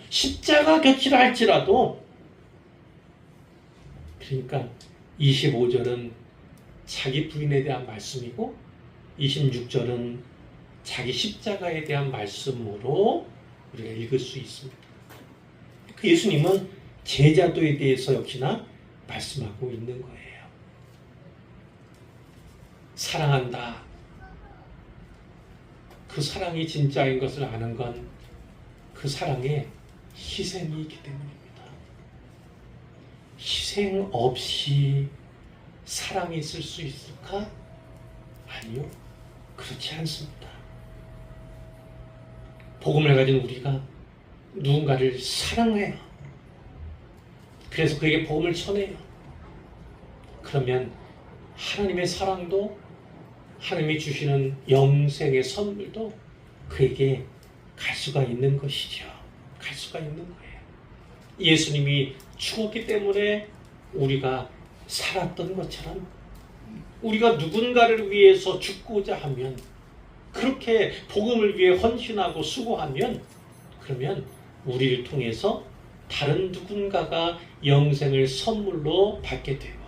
그러니까 25절은 자기 부인에 대한 말씀이고 26절은 자기 십자가에 대한 말씀으로 우리가 읽을 수 있습니다. 그 예수님은 제자도에 대해서 역시나 말씀하고 있는 거예요. 사랑한다. 그 사랑이 진짜인 것을 아는 건 그 사랑에 희생이 있기 때문입니다. 희생 없이 사랑이 있을 수 있을까? 아니요. 그렇지 않습니다. 복음을 가진 우리가 누군가를 사랑해요. 그래서 그에게 복음을 전해요. 그러면 하나님의 사랑도 하나님이 주시는 영생의 선물도 그에게 갈 수가 있는 것이죠. 갈 수가 있는 거예요. 예수님이 죽었기 때문에 우리가 살았던 것처럼 우리가 누군가를 위해서 죽고자 하면 그렇게 복음을 위해 헌신하고 수고하면 그러면 우리를 통해서 다른 누군가가 영생을 선물로 받게 되고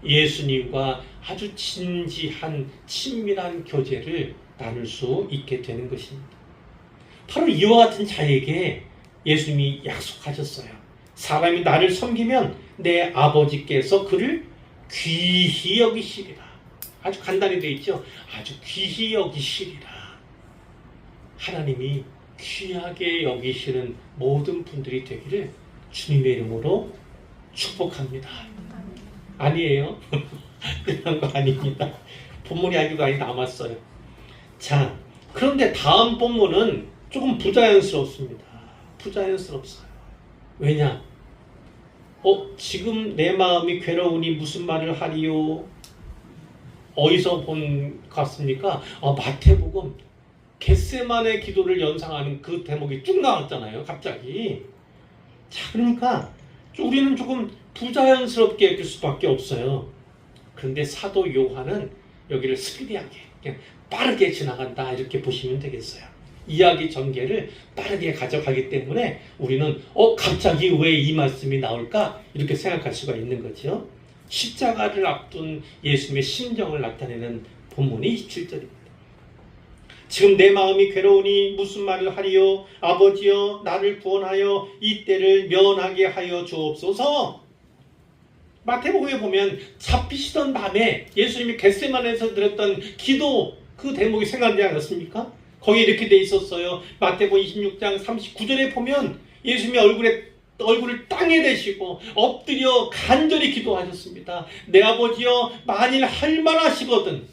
예수님과 아주 진지한 친밀한 교제를 나눌 수 있게 되는 것입니다. 바로 이와 같은 자에게 예수님이 약속하셨어요. 사람이 나를 섬기면 내 아버지께서 그를 귀히 여기시리라. 아주 간단히 되어 있죠. 아주 귀히 여기시리라. 하나님이 귀하게 여기시는 모든 분들이 되기를 주님의 이름으로 축복합니다. 아니에요. 그런 거 아닙니다. 본문이 아직 많이 남았어요. 자, 그런데 다음 본문은 조금 부자연스럽습니다. 부자연스럽어요. 왜냐? 지금 내 마음이 괴로우니 무슨 말을 하리요? 어디서 본 것 같습니까? 마태복음 겟세마네 기도를 연상하는 그 대목이 쭉 나왔잖아요. 갑자기. 자, 그러니까 우리는 조금 부자연스럽게 여길 수밖에 없어요. 그런데 사도 요한은 여기를 스피디하게 그냥 빠르게 지나간다 이렇게 보시면 되겠어요. 이야기 전개를 빠르게 가져가기 때문에 우리는 갑자기 왜 이 말씀이 나올까 이렇게 생각할 수가 있는 거죠. 십자가를 앞둔 예수님의 심정을 나타내는 본문이 27절입니다. 지금 내 마음이 괴로우니 무슨 말을 하리요? 아버지여 나를 구원하여 이 때를 면하게 하여 주옵소서. 마태복음에 보면 잡히시던 밤에 예수님이 겟세마네에서 드렸던 기도 그 대목이 생각나지 않았습니까? 거기에 이렇게 돼 있었어요. 마태복음 26장 39절에 보면 예수님이 얼굴을 땅에 대시고 엎드려 간절히 기도하셨습니다. 내 아버지여 만일 할만하시거든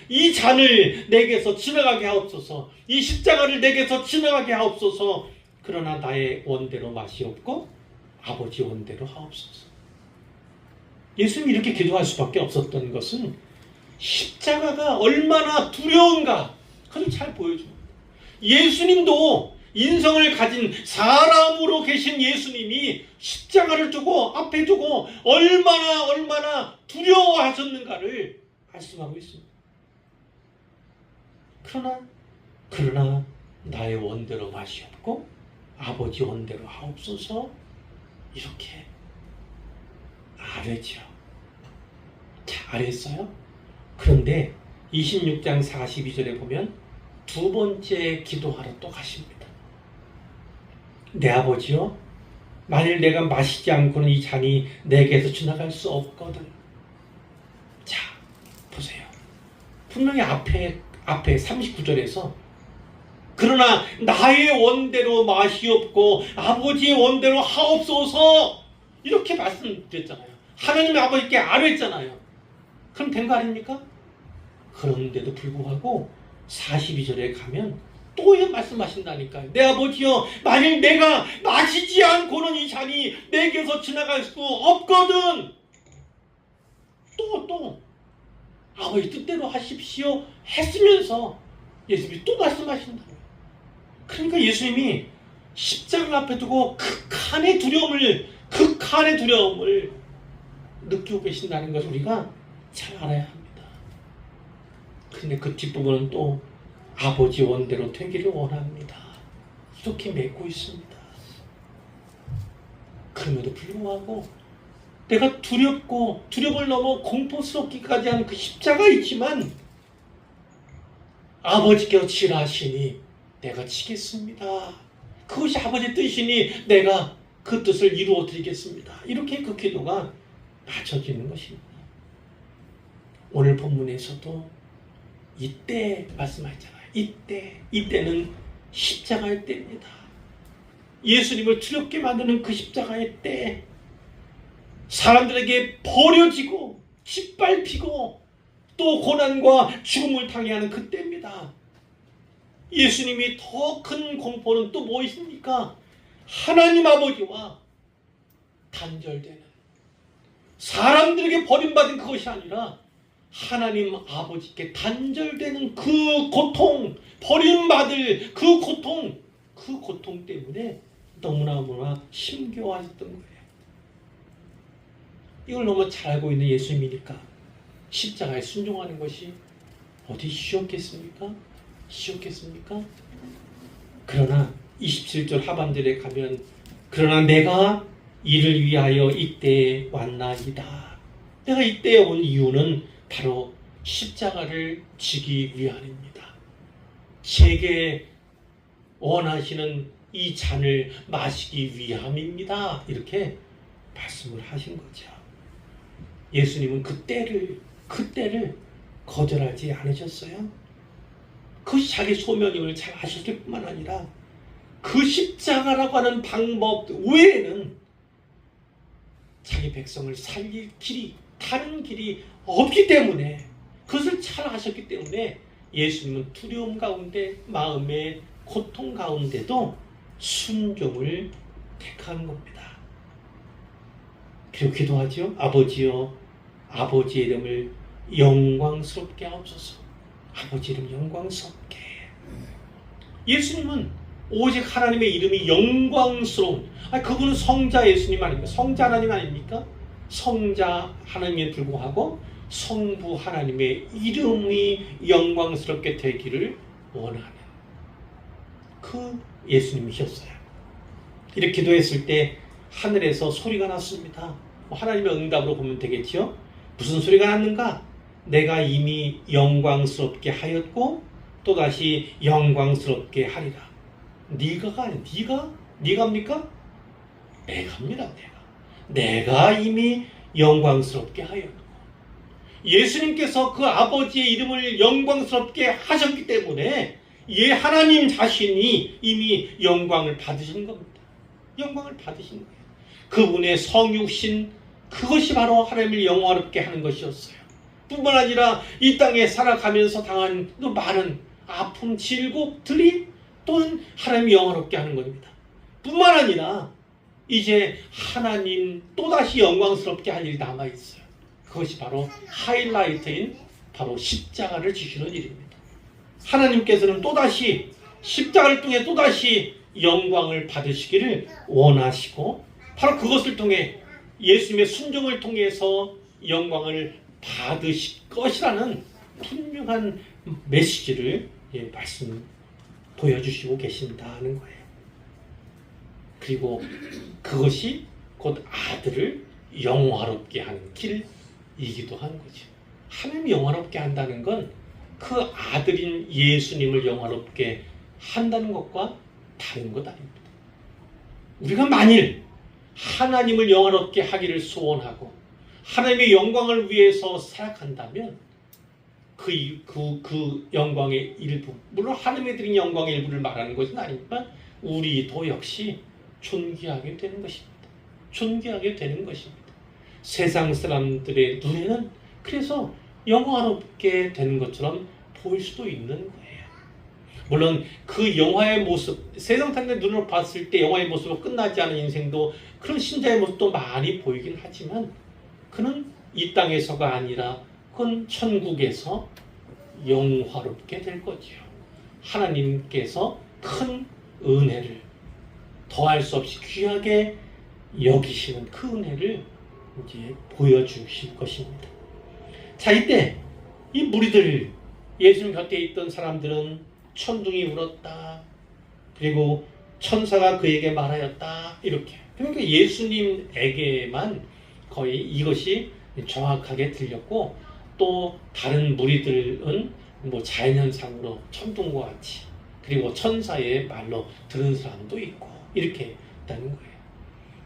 이 잔을 내게서 지나가게 하옵소서. 이 십자가를 내게서 지나가게 하옵소서. 그러나 나의 원대로 마시옵고 아버지 원대로 하옵소서. 예수님이 이렇게 기도할 수밖에 없었던 것은 십자가가 얼마나 두려운가 그걸 잘 보여줍니다. 예수님도 인성을 가진 사람으로 계신 예수님이 십자가를 두고 앞에 두고 얼마나 두려워하셨는가를 말씀하고 있습니다. 그러나 나의 원대로 마시옵고 아버지 원대로 하옵소서 이렇게 아뢰죠. 자, 아뢰었어요. 그런데 26장 42절에 보면 두 번째 기도하러 또 가십니다. 내 아버지요, 만일 내가 마시지 않고는 이 잔이 내게서 지나갈 수 없거든. 자, 보세요. 분명히 앞에 39절에서 그러나 나의 원대로 마시옵고 아버지의 원대로 하옵소서 이렇게 말씀드렸잖아요. 하나님의 아버지께 아뢰했잖아요. 그럼 된 거 아닙니까? 그런데도 불구하고 42절에 가면 또 말씀하신다니까요. 내 아버지여, 만일 내가 마시지 않고는 이 잔이 내게서 지나갈 수 없거든. 또 아버지 뜻대로 하십시오 했으면서 예수님이 또 말씀하신다. 그러니까 예수님이 십자가 앞에 두고 극한의 두려움을 느끼고 계신다는 것을 우리가 잘 알아야 합니다. 그런데 그 뒷부분은 또 아버지 원대로 되기를 원합니다. 이렇게 맺고 있습니다. 그럼에도 불구하고 내가 두렵을 넘어 공포스럽기까지 하는 그 십자가 있지만 아버지께서 지라 하시니 내가 지겠습니다. 그것이 아버지의 뜻이니 내가 그 뜻을 이루어 드리겠습니다. 이렇게 그 기도가 맞춰지는 것입니다. 오늘 본문에서도 이때 말씀하잖아요. 이때는 십자가의 때입니다. 예수님을 두렵게 만드는 그 십자가의 때, 사람들에게 버려지고 짓밟히고 또 고난과 죽음을 당해하는 그때입니다. 예수님이 더 큰 공포는 또 무엇입니까? 하나님 아버지와 단절되는, 사람들에게 버림받은 그것이 아니라 하나님 아버지께 단절되는 그 고통, 버림받을 그 고통 때문에 너무나 힘겨워하셨던 거예요. 이걸 너무 잘 알고 있는 예수님이니까 십자가에 순종하는 것이 어디 쉬웠겠습니까? 그러나 27절 하반절에 가면 그러나 내가 이를 위하여 이때에 왔나이다. 내가 이때에 온 이유는 바로 십자가를 지기 위함입니다. 제게 원하시는 이 잔을 마시기 위함입니다. 이렇게 말씀을 하신 거죠. 예수님은 그 때를 거절하지 않으셨어요. 그것이 자기 소명임을 잘 아셨을 뿐만 아니라 그 십자가라고 하는 방법 외에는 자기 백성을 살릴 길이, 다른 길이 없기 때문에, 그것을 잘 아셨기 때문에 예수님은 두려움 가운데, 마음의 고통 가운데도 순종을 택한 겁니다. 그리고 기도하죠. 아버지여, 아버지의 이름을 영광스럽게 하옵소서. 아버지 이름 영광스럽게. 예수님은 오직 하나님의 이름이 영광스러운, 그분은 성자 예수님 아닙니까? 성자 하나님 아닙니까? 성자 하나님에 불구하고 성부 하나님의 이름이 영광스럽게 되기를 원하는 그 예수님이셨어요. 이렇게 기도했을 때 하늘에서 소리가 났습니다. 하나님의 응답으로 보면 되겠죠. 무슨 소리가 났는가? 내가 이미 영광스럽게 하였고 또다시 영광스럽게 하리라. 네가입니까? 내가입니다. 내가 이미 영광스럽게 하였고, 예수님께서 그 아버지의 이름을 영광스럽게 하셨기 때문에 하나님 자신이 이미 영광을 받으신 겁니다. 영광을 받으신 거예요. 그분의 성육신, 그것이 바로 하나님을 영화롭게 하는 것이었어요. 뿐만 아니라 이 땅에 살아가면서 당한 또 많은 아픔, 질곡들이 또한 하나님을 영화롭게 하는 겁니다. 뿐만 아니라 이제 하나님 또다시 영광스럽게 할 일이 남아있어요. 그것이 바로 하이라이트인 바로 십자가를 지시는 일입니다. 하나님께서는 또다시 십자가를 통해 또다시 영광을 받으시기를 원하시고, 바로 그것을 통해 예수님의 순종을 통해서 영광을 받으실 것이라는 분명한 메시지를 보여주시고 계신다는 거예요. 그리고 그것이 곧 아들을 영화롭게 하는 길이기도 하는 거죠. 하나님이 영화롭게 한다는 건 그 아들인 예수님을 영화롭게 한다는 것과 다른 것 아닙니다. 우리가 만일 하나님을 영화롭게 하기를 소원하고 하나님의 영광을 위해서 살아간다면 그 영광의 일부, 물론 하나님의 드린 영광의 일부를 말하는 것은 아니지만 우리도 역시 존귀하게 되는 것입니다. 존귀하게 되는 것입니다. 세상 사람들의 눈에는 그래서 영화롭게 되는 것처럼 보일 수도 있는 거예요. 물론 그 영화의 모습, 세상 사람들의 눈으로 봤을 때 영화의 모습으로 끝나지 않은 인생도 그런 신자의 모습도 많이 보이긴 하지만 그는 이 땅에서가 아니라 그건 천국에서 영화롭게 될 거지요. 하나님께서 큰 은혜를 더할 수 없이 귀하게 여기시는 그 은혜를 이제 보여주실 것입니다. 자, 이때 이 무리들, 예수님 곁에 있던 사람들은 천둥이 울었다. 그리고 천사가 그에게 말하였다. 이렇게. 그러니까 예수님에게만 거의 이것이 정확하게 들렸고 또 다른 무리들은 뭐 자연현상으로 천둥과 같이 그리고 천사의 말로 들은 사람도 있고 이렇게 있다는 거예요.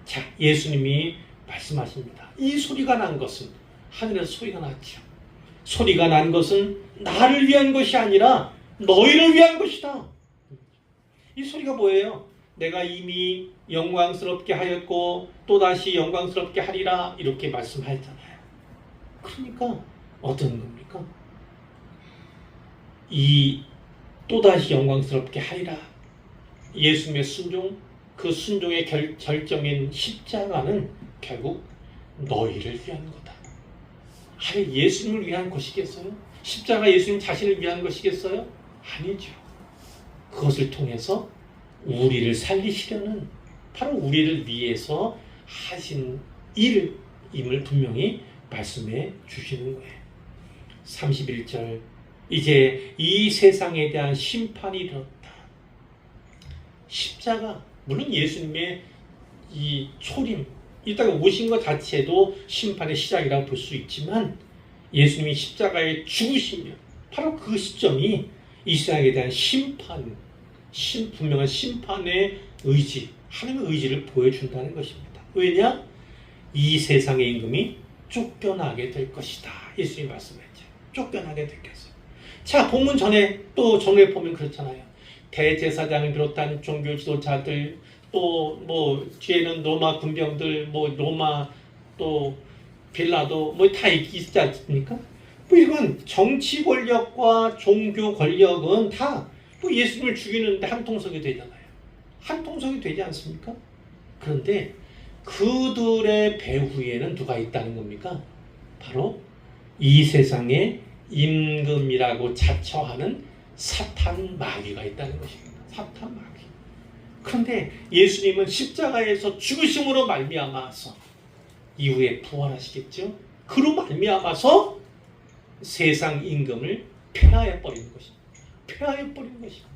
자, 예수님이 말씀하십니다. 이 소리가 난 것은 하늘에서 소리가 났죠. 소리가 난 것은 나를 위한 것이 아니라 너희를 위한 것이다. 이 소리가 뭐예요? 내가 이미 영광스럽게 하였고 또다시 영광스럽게 하리라 이렇게 말씀하셨잖아요. 그러니까 어떤 겁니까? 이 또다시 영광스럽게 하리라. 예수님의 순종, 그 순종의 결정인 십자가는 결국 너희를 위한 거다. 아니, 예수님을 위한 것이겠어요? 십자가 예수님 자신을 위한 것이겠어요? 아니죠. 그것을 통해서 우리를 살리시려는 바로 우리를 위해서 하신 일임을 분명히 말씀해 주시는 거예요. 31절 이제 이 세상에 대한 심판이 이르렀다. 십자가, 물론 예수님의 이 초림, 이 땅에 오신 것 자체도 심판의 시작이라고 볼 수 있지만 예수님이 십자가에 죽으시면 바로 그 시점이 이 세상에 대한 심판, 분명한 심판의 의지, 하나님의 의지를 보여준다는 것입니다. 왜냐? 이 세상의 임금이 쫓겨나게 될 것이다. 예수님이 말씀했죠. 쫓겨나게 될 것이다. 자, 본문 전에 보면 그렇잖아요. 대제사장을 비롯한 종교 지도자들, 또 뭐 뒤에는 로마 군병들, 뭐 로마 또 빌라도 뭐 다 있지 않습니까? 뭐 이건 정치 권력과 종교 권력은 다 뭐 예수님을 죽이는데 한통속이 되잖아요. 한통속이 되지 않습니까? 그런데 그들의 배후에는 누가 있다는 겁니까? 바로 이 세상의 임금이라고 자처하는 사탄 마귀가 있다는 것입니다. 사탄 마귀. 그런데 예수님은 십자가에서 죽으심으로 말미암아서 이후에 부활하시겠죠. 그로 말미암아서 세상 임금을 폐하여 버리는 것입니다. 폐하여 버리는 것입니다.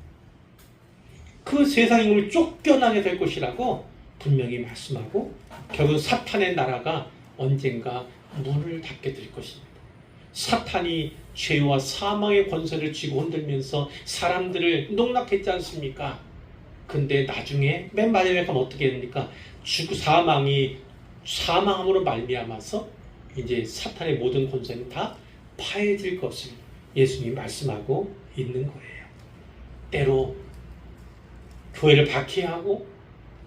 그 세상 임금을 쫓겨나게 될 것이라고 분명히 말씀하고 결국 사탄의 나라가 언젠가 문을 닫게 될 것입니다. 사탄이 죄와 사망의 권세를 쥐고 흔들면서 사람들을 농락했지 않습니까? 근데 나중에 맨 마지막에 가면 어떻게 됩니까? 사망함으로 말미암아서 이제 사탄의 모든 권세는 다 파해질 것을 예수님이 말씀하고 있는 거예요. 때로 교회를 박해하고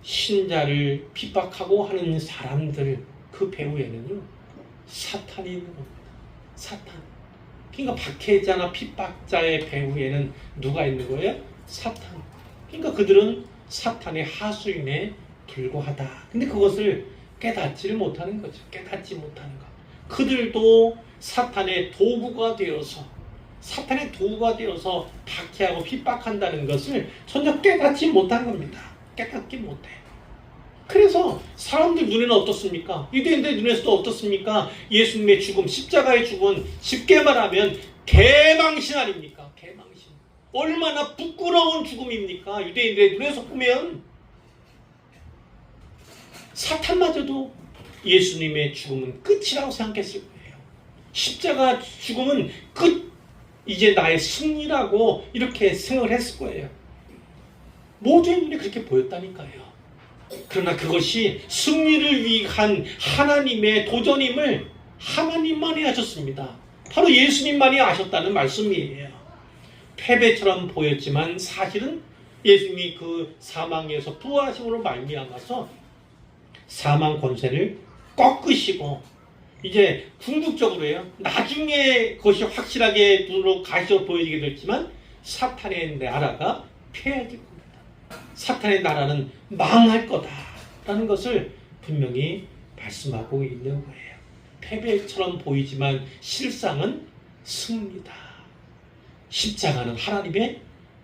신자를 핍박하고 하는 사람들 그 배후에는요 사탄이 있는 겁니다. 사탄. 그러니까 박해자나 핍박자의 배후에는 누가 있는 거예요? 사탄. 그러니까 그들은 사탄의 하수인에 불과하다. 근데 그것을 깨닫지를 못하는 거죠. 깨닫지 못하는 것. 그들도 사탄의 도구가 되어서 박해하고 핍박한다는 것을 전혀 깨닫지 못한 겁니다. 깨닫지 못해. 그래서 사람들 눈에는 어떻습니까? 유대인들 눈에서도 어떻습니까? 예수님의 죽음, 십자가의 죽음은 쉽게 말하면 개망신 아닙니까? 개망신. 얼마나 부끄러운 죽음입니까? 유대인들의 눈에서 보면 사탄마저도 예수님의 죽음은 끝이라고 생각했을 거예요. 십자가 죽음은 끝, 이제 나의 승리라고 이렇게 생각을 했을 거예요. 모든 인물이 그렇게 보였다니까요. 그러나 그것이 승리를 위한 하나님의 도전임을 하나님만이 아셨습니다. 바로 예수님만이 아셨다는 말씀이에요. 패배처럼 보였지만 사실은 예수님이 그 사망에서 부활하심으로 말미암아서 사망 권세를 꺾으시고 이제 궁극적으로요. 나중에 그것이 확실하게 눈으로 가시어 보이게 됐지만 사탄의 나라가 패해질 겁니다. 사탄의 나라는 망할 거다라는 것을 분명히 말씀하고 있는 거예요. 패배처럼 보이지만 실상은 승리다. 십자가는 하나님의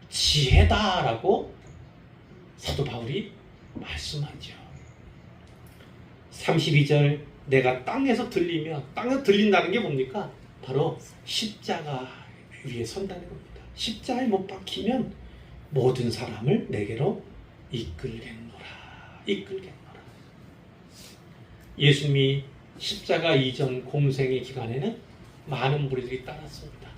지혜다라고 사도 바울이 말씀하죠. 32절 내가 땅에서 들리며 땅에서 들린다는 게 뭡니까? 바로 십자가 위에 선다는 겁니다. 십자가에 못 박히면 모든 사람을 내게로 이끌겠노라. 예수님이 십자가 이전 공생의 기간에는 많은 무리들이 따랐습니다.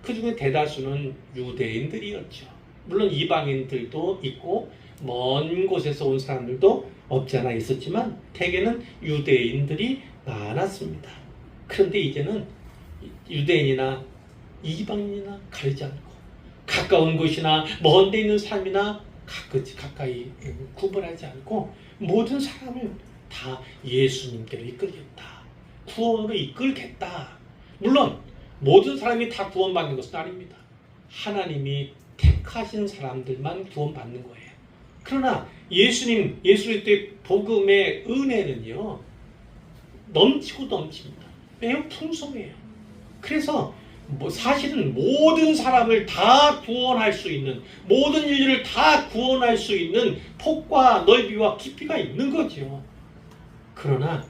그 중에 대다수는 유대인들이었죠. 물론 이방인들도 있고 먼 곳에서 온 사람들도 없지 않아 있었지만 대개는 유대인들이 많았습니다. 그런데 이제는 유대인이나 이방인이나 가리지 않고 가까운 곳이나 먼 데 있는 사람이나 가까이 구분하지 않고 모든 사람을 다 예수님께로 이끌겠다. 구원으로 이끌겠다. 물론 모든 사람이 다 구원받는 것은 아닙니다. 하나님이 택하신 사람들만 구원받는 거예요. 그러나 예수의 복음의 은혜는요 넘치고 넘칩니다. 매우 풍성해요. 그래서 사실은 모든 사람을 다 구원할 수 있는, 모든 인류를 다 구원할 수 있는 폭과 넓이와 깊이가 있는 거죠. 그러나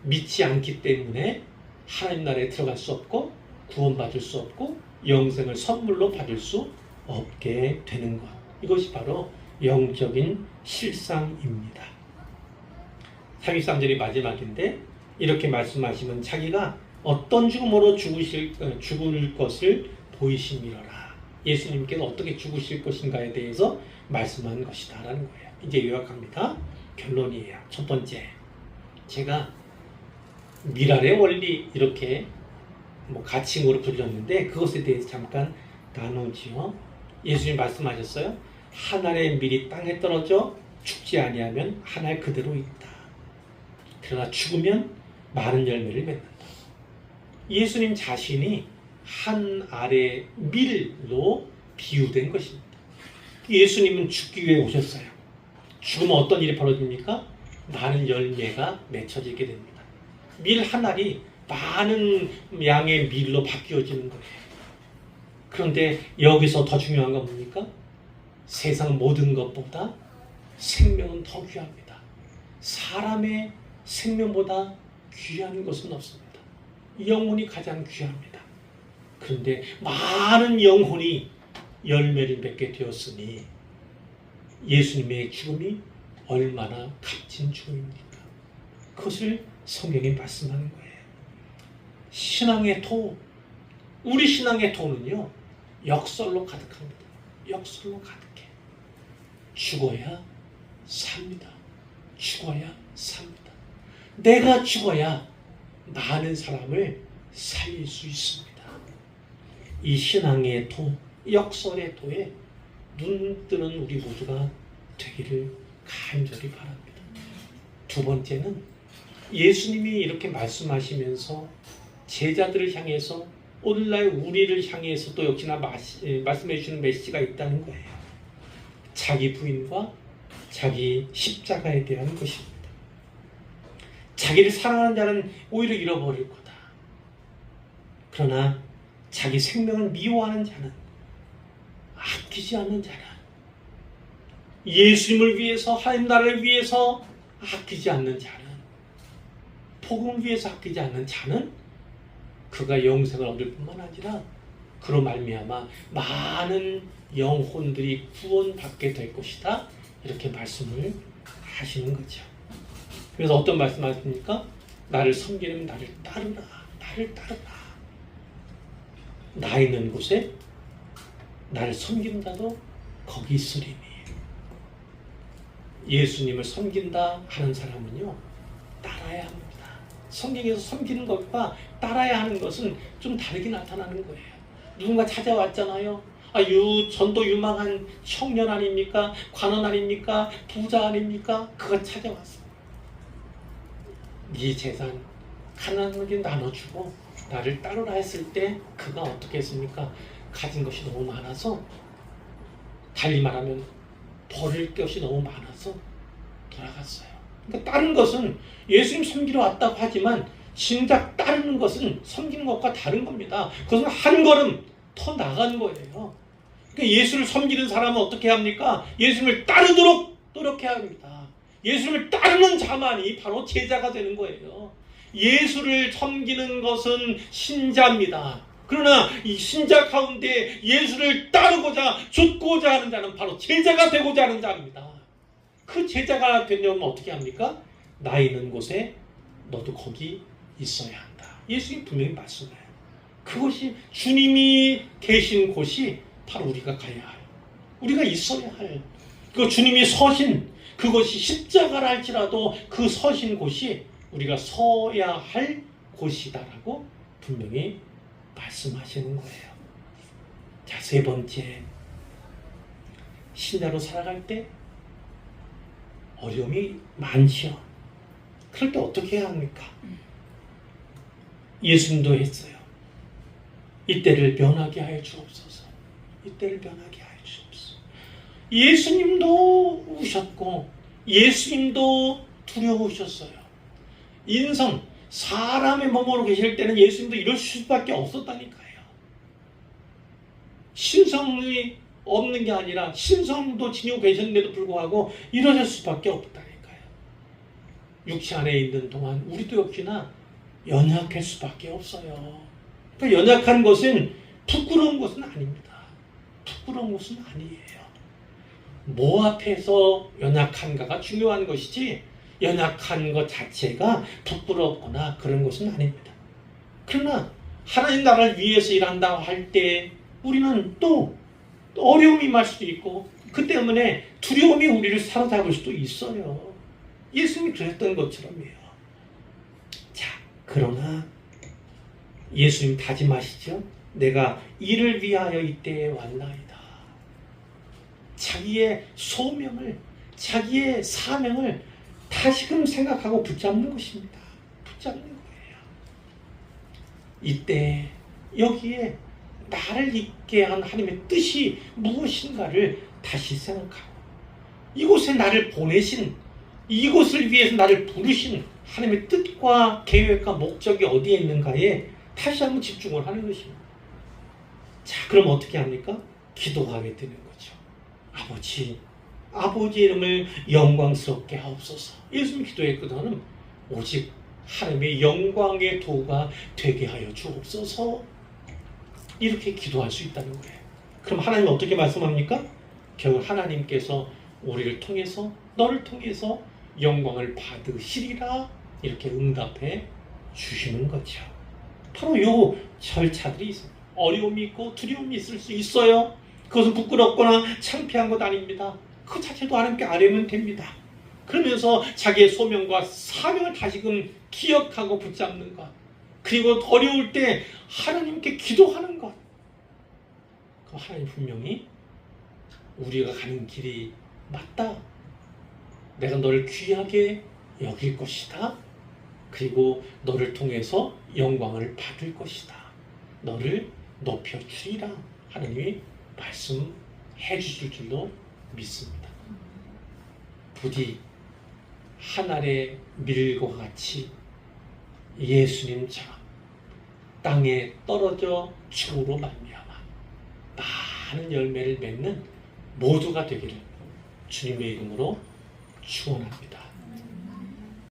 믿지 않기 때문에 하나님 나라에 들어갈 수 없고 구원받을 수 없고 영생을 선물로 받을 수 없게 되는 것. 이것이 바로 영적인 실상입니다. 33절이 마지막인데 이렇게 말씀하시면 자기가 어떤 죽음으로 죽을 것을 보이심이로라. 예수님께서 어떻게 죽으실 것인가에 대해서 말씀한 것이다 라는 거예요. 이제 요약합니다. 결론이에요. 첫 번째, 제가 미랄의 원리 이렇게 가칭으로 불렸는데 그것에 대해서 잠깐 나누지요. 예수님 말씀하셨어요. 한 알의 밀이 땅에 떨어져 죽지 아니하면 한 알 그대로 있다. 그러나 죽으면 많은 열매를 맺는다. 예수님 자신이 한 알의 밀로 비유된 것입니다. 예수님은 죽기 위해 오셨어요. 죽으면 어떤 일이 벌어집니까? 많은 열매가 맺혀지게 됩니다. 밀 한 알이 많은 양의 밀로 바뀌어지는 거예요. 그런데 여기서 더 중요한 건 뭡니까? 세상 모든 것보다 생명은 더 귀합니다. 사람의 생명보다 귀한 것은 없습니다. 영혼이 가장 귀합니다. 그런데 많은 영혼이 열매를 맺게 되었으니 예수님의 죽음이 얼마나 값진 죽음입니까? 그것을 성경이 말씀하는 거예요. 신앙의 토, 우리 신앙의 토는요 역설로 가득합니다. 역설로 가득해. 죽어야 삽니다. 죽어야 삽니다. 내가 죽어야 많은 사람을 살릴 수 있습니다. 이 신앙의 토, 역설의 토에 눈 뜨는 우리 모두가 되기를 간절히 바랍니다. 두 번째는 예수님이 이렇게 말씀하시면서 제자들을 향해서 오늘날 우리를 향해서도 역시나 말씀해 주시는 메시지가 있다는 거예요. 자기 부인과 자기 십자가에 대한 것입니다. 자기를 사랑하는 자는 오히려 잃어버릴 거다. 그러나 자기 생명을 미워하는 자는, 아끼지 않는 자는, 예수님을 위해서, 하나님 나라를 위해서 아끼지 않는 자는, 복음을 위해서 아끼지 않는 자는 그가 영생을 얻을 뿐만 아니라 그로 말미암아 많은 영혼들이 구원받게 될 것이다. 이렇게 말씀을 하시는 거죠. 그래서 어떤 말씀하십니까? 나를 섬기는 나를 따르라. 나를 따르라. 나 있는 곳에 나를 섬긴다도 거기 있으리니. 예수님을 섬긴다 하는 사람은요, 따라야 합니다. 성경에서 섬기는 것과 따라야 하는 것은 좀 다르게 나타나는 거예요. 누군가 찾아왔잖아요. 전도 유망한 청년 아닙니까? 관원 아닙니까? 부자 아닙니까? 그가 찾아왔어. 네 재산 가난하게 나눠주고 나를 따르라 했을 때 그가 어떻게 했습니까? 가진 것이 너무 많아서, 달리 말하면 버릴 것이 너무 많아서 돌아갔어요. 그러니까 따른 것은 예수님 섬기러 왔다고 하지만 진작 따르는 것은 섬기는 것과 다른 겁니다. 그것은 한 걸음 더 나간 거예요. 그러니까 예수를 섬기는 사람은 어떻게 합니까? 예수님을 따르도록 노력해야 합니다. 예수님을 따르는 자만이 바로 제자가 되는 거예요. 예수를 섬기는 것은 신자입니다. 그러나 이 신자 가운데 예수를 따르고자 좇고자 하는 자는 바로 제자가 되고자 하는 자입니다. 그 제자가 되려면 어떻게 합니까? 나 있는 곳에 너도 거기 있어야 한다. 예수님 분명히 말씀해요. 그것이 주님이 계신 곳이 바로 우리가 가야 할, 우리가 있어야 할, 그 주님이 서신 그것이 십자가라 할지라도 그 서신 곳이 우리가 서야 할 곳이다라고 분명히 말씀하시는 거예요. 자, 세 번째, 신자로 살아갈 때 어려움이 많지요. 그럴 때 어떻게 해야 합니까? 예수님도 했어요. 이때를 변하게 하여 주옵소서. 이때를 변하게 하여 주옵소서. 예수님도 우셨고 예수님도 두려우셨어요. 인성, 사람의 몸으로 계실 때는 예수님도 이럴 수밖에 없었다니까요. 신성이 없는 게 아니라 신성도 지니고 계셨는데도 불구하고 이러실 수밖에 없다니까요. 육체 안에 있는 동안 우리도 역시나 연약할 수밖에 없어요. 그러니까 연약한 것은 부끄러운 것은 아닙니다. 부끄러운 것은 아니에요. 뭐 앞에서 연약한가가 중요한 것이지 연약한 것 자체가 부끄럽거나 그런 것은 아닙니다. 그러나 하나님 나라를 위해서 일한다고 할 때 우리는 또 어려움이 임할 수도 있고 그 때문에 두려움이 우리를 사로잡을 수도 있어요. 예수님이 그랬던 것처럼이에요. 자, 그러나 예수님 다짐하시죠. 내가 이를 위하여 이때에 왔나이다. 자기의 소명을, 자기의 사명을 다시금 생각하고 붙잡는 것입니다. 붙잡는 거예요. 이때 여기에 나를 있게 한 하나님의 뜻이 무엇인가를 다시 생각하고 이곳에 나를 보내신, 이곳을 위해서 나를 부르신 하나님의 뜻과 계획과 목적이 어디에 있는가에 다시 한번 집중을 하는 것입니다. 자, 그럼 어떻게 합니까? 기도하게 되는 거죠. 아버지 이름을 영광스럽게 하옵소서. 예수님 기도했거든요. 오직 하나님의 영광의 도가 되게 하여 주옵소서. 이렇게 기도할 수 있다는 거예요. 그럼 하나님은 어떻게 말씀합니까? 결국 하나님께서 우리를 통해서, 너를 통해서 영광을 받으시리라 이렇게 응답해 주시는 거죠. 바로 이 절차들이 있어요. 어려움이 있고 두려움이 있을 수 있어요. 그것은 부끄럽거나 창피한 것 아닙니다. 그 자체도 하나님께 아뢰면 됩니다. 그러면서 자기의 소명과 사명을 다시금 기억하고 붙잡는 것, 그리고 어려울 때 하나님께 기도하는 것. 그럼 하나님 분명히 우리가 가는 길이 맞다. 내가 너를 귀하게 여길 것이다. 그리고 너를 통해서 영광을 받을 것이다. 너를 높여주리라. 하나님이 말씀해 주실 줄로 믿습니다. 부디 한 알의 밀과 같이 예수님처럼 땅에 떨어져 죽음으로 말미암아 많은 열매를 맺는 모두가 되기를 주님의 이름으로 축원합니다.